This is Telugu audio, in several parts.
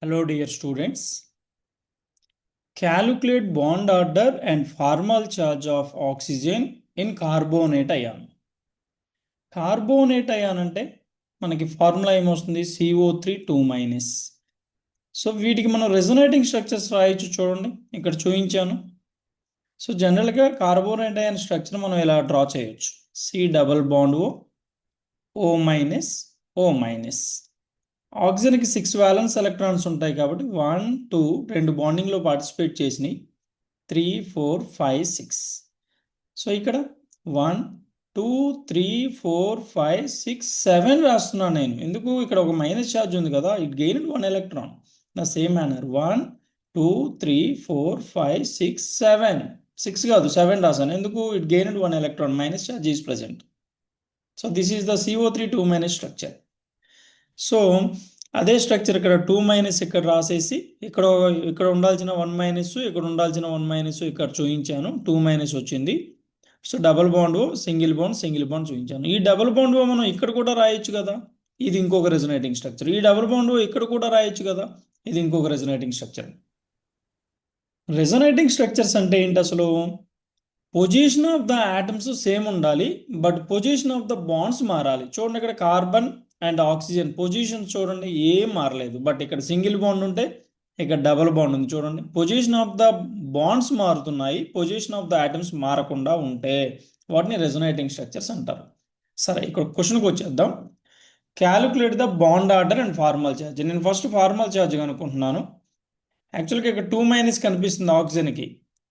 Hello, dear students. Calculate bond order and formal charge of oxygen in carbonate ion. Carbonate ion అంటే మనకి ఫార్ములా ఏమొస్తుంది CO3 2-. సో వీటికి మనం రెజొనేటింగ్ స్ట్రక్చర్స్ రాయొచ్చు. చూడండి ఇక్కడ చూపించాను. సో జనరల్గా కార్బోనేట్ అయాన్ స్ట్రక్చర్ మనం ఇలా డ్రా చేయొచ్చు. C double bond O-. ఆక్సిజన్కి 6 violence electrons ఉంటాయి కాబట్టి 1 2 రెండు బాండింగ్లో పార్టిసిపేట్ చేసినాయి 3 4 5 6. సో ఇక్కడ 1 2 3 4 5 6 7 రాస్తున్నాను నేను. ఎందుకు ఇక్కడ ఒక మైనస్ ఛార్జ్ ఉంది కదా, ఇట్ గెయిన్డ్ 1 ఎలక్ట్రాన్. నా సేమ్ మేనర్ 1 2 3 4 5 6 7. 6 కాదు 7 రాసాను. ఎందుకు? It gained 1 electron, minus charge is present. So this is the CO3 2- structure. So అదే స్ట్రక్చర్ ఇక్కడ 2- ఇక్కడ రాసేసి ఇక్కడ ఉండాల్సిన 1- ఇక్కడ ఉండాల్సిన 1- ఇక్కడ చూపించాను. 2- వచ్చింది. So double bond single bond చూపించాను. ఈ డబుల్ బాండ్ మనం ఇక్కడ కూడా రాయొచ్చు కదా, ఇది ఇంకొక రెజొనేటింగ్ స్ట్రక్చర్. ఈ డబుల్ బాండ్ ఇక్కడ కూడా రాయొచ్చు కదా, ఇది ఇంకొక రెజొనేటింగ్ స్ట్రక్చర్. రెజొనేటింగ్ స్ట్రక్చర్స్ అంటే ఏంటి అసలు? Position of the atoms same ఉండాలి, but position of the bonds మారాలి. చూడండి ఇక్కడ కార్బన్ అండ్ ఆక్సిజన్ పొజిషన్ చూడండి ఏం మారలేదు, బట్ ఇక్కడ సింగిల్ బాండ్ ఉంటే ఇక్కడ డబుల్ బాండ్ ఉంది. చూడండి పొజిషన్ ఆఫ్ ద బాండ్స్ మారుతున్నాయి, పొజిషన్ ఆఫ్ ద ఆటమ్స్ మారకుండా ఉంటే వాటిని రెజొనేటింగ్ స్ట్రక్చర్స్ అంటారు. సరే ఇక్కడ క్వశ్చన్కి వచ్చేద్దాం. Calculate the bond order and formal charge. నేను ఫస్ట్ ఫార్మల్ ఛార్జ్ కనుక్కుంటున్నాను. యాక్చువల్గా ఇక్కడ 2- కనిపిస్తుంది ఆక్సిజన్కి,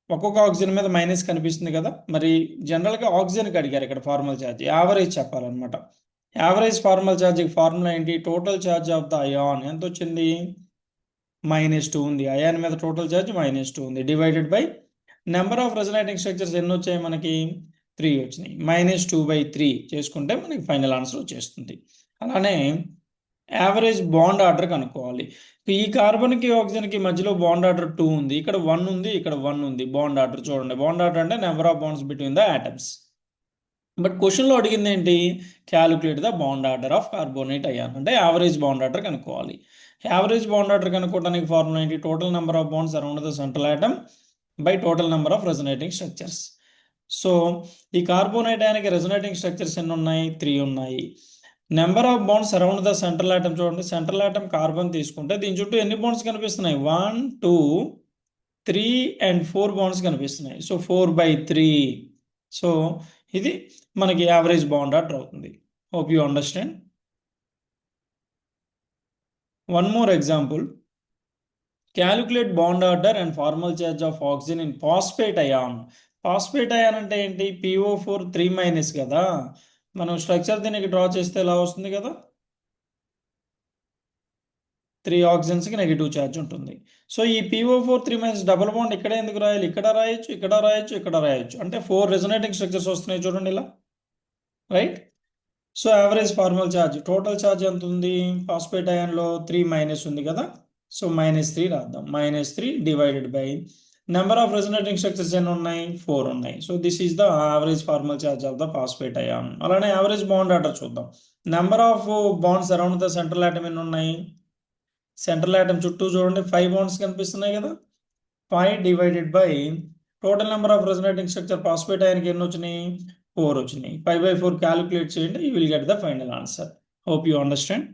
ఒక్కొక్క ఆక్సిజన్ మీద మైనస్ కనిపిస్తుంది కదా. మరి జనరల్గా ఆక్సిజన్కి అడిగారు ఇక్కడ ఫార్మల్ ఛార్జ్, యావరేజ్ చెప్పాలన్నమాట. యావరేజ్ ఫార్మల్ ఛార్జ్కి ఫార్ములా ఏంటి? Total charge of the ion ఎంత వచ్చింది? -2 ఉంది. అయాన్ మీద టోటల్ ఛార్జ్ -2 ఉంది, divided by number of resonating structures ఎన్ని వచ్చాయి మనకి? 3 వచ్చినాయి. -2/3 చేసుకుంటే మనకి ఫైనల్ ఆన్సర్ వచ్చేస్తుంది. అలానే యావరేజ్ బాండ్ ఆర్డర్ కనుక్కోవాలి. ఈ కార్బన్కి ఆక్సిజన్కి మధ్యలో బాండ్ ఆర్డర్ 2 ఉంది, ఇక్కడ 1 ఉంది, ఇక్కడ 1 ఉంది. బాండ్ ఆర్డర్ చూడండి, బాండ్ ఆర్డర్ అంటే number of bonds between the atoms. But క్వశ్చన్లో అడిగింది ఏంటి? Calculate the bond order of carbonate ion, అంటే యావరేజ్ బాండ్ ఆర్డర్ కనుక్కోవాలి. యావరేజ్ బాండ్ ఆర్డర్ కనుక్కోవడానికి ఫార్ములా ఏంటి? Total number of bonds around the central atom by total number of resonating structures. So ఈ కార్బోనేట్ అయాన్కి రెజొనేటింగ్ స్ట్రక్చర్స్ ఎన్ని ఉన్నాయి? 3 ఉన్నాయి. Number of bonds around the central atom చూడండి, సెంట్రల్ ఆటమ్ కార్బన్ తీసుకుంటే దీని చుట్టూ ఎన్ని బాండ్స్ కనిపిస్తున్నాయి? 1 2 3 అండ్ 4 బాండ్స్ కనిపిస్తున్నాయి. సో 4/3. సో ఇది మనకి యావరేజ్ బాండ్ ఆర్డర్ అవుతుంది. Hope you understand. One more example. Calculate bond order and formal charge of oxygen in phosphate ion. Phosphate ion అంటే ఏంటి? PO4 3- కదా. మనం స్ట్రక్చర్ దీనికి డ్రా చేస్తే ఎలా వస్తుంది కదా, 3 ఆక్సిజన్స్కి నెగిటివ్ ఛార్జ్ ఉంటుంది. సో ఈ PO4 3- డబుల్ బాండ్ ఇక్కడ ఎందుకు రాయాలి? ఇక్కడ రాయొచ్చు, ఇక్కడ రాయొచ్చు, ఇక్కడ రాయొచ్చు. అంటే 4 రెజొనేటింగ్ స్ట్రక్చర్స్ వస్తున్నాయి చూడండి ఇలా, right. So average formal charge, total charge ఎంత ఉంది? ఫాస్ఫేట్ అయాన్లో 3- ఉంది కదా, సో -3 రాద్దాం. -3 divided by number of resonating structures ఎన్ని ఉన్నాయి? 4 ఉన్నాయి. So this is the average formal charge of the phosphate ion. అలానే యావరేజ్ బాండ్ ఆర్డర్ చూద్దాం. Number of bonds around the central atom ఎన్ని ఉన్నాయి? సెంట్రల్ ఆటమ్ చుట్టూ చూడండి 5 బాండ్స్ కనిపిస్తున్నాయి కదా. 5 divided by total number of resonating structure phosphate అయాన్కి ఎన్ని వచ్చినాయి? 4 వచ్చినాయి. 5/4 క్యాలిక్యులేట్ చేయండి, you will get the final answer. Hope you understand.